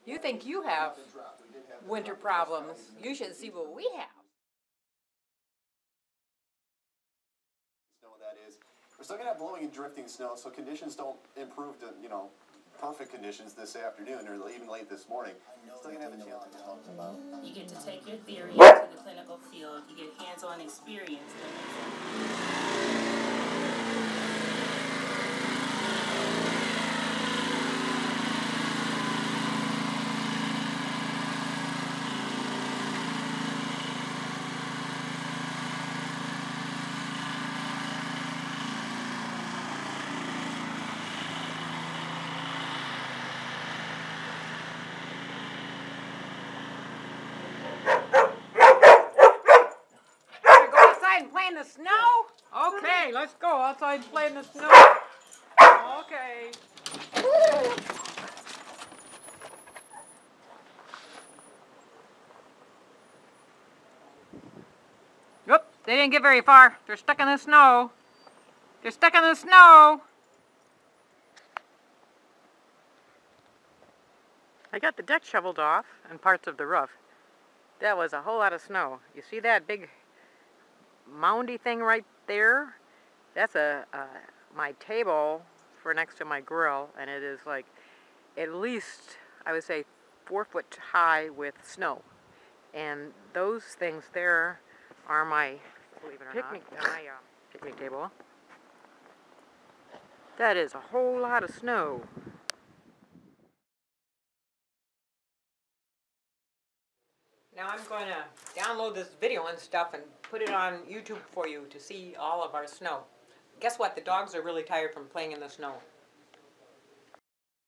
You think you have winter problems. You should see what we have. Snow that is. We're still going to have blowing and drifting snow, so conditions don't improve to, perfect conditions this afternoon or even late this morning. Still going to have a challenge. You get to take your theory into the clinical field. You get hands-on experience. And play in the snow? Okay, let's go outside and play in the snow. Okay. Whoop, they didn't get very far. They're stuck in the snow. They're stuck in the snow. I got the deck shoveled off and parts of the roof. That was a whole lot of snow. You see that big moundy thing right there? That's my table for next to my grill, and it is like at least, I would say, 4 foot high with snow. And those things there are my picnic table. That is a whole lot of snow. Now I'm going to download this video and stuff and put it on YouTube for you to see all of our snow. Guess what? The dogs are really tired from playing in the snow.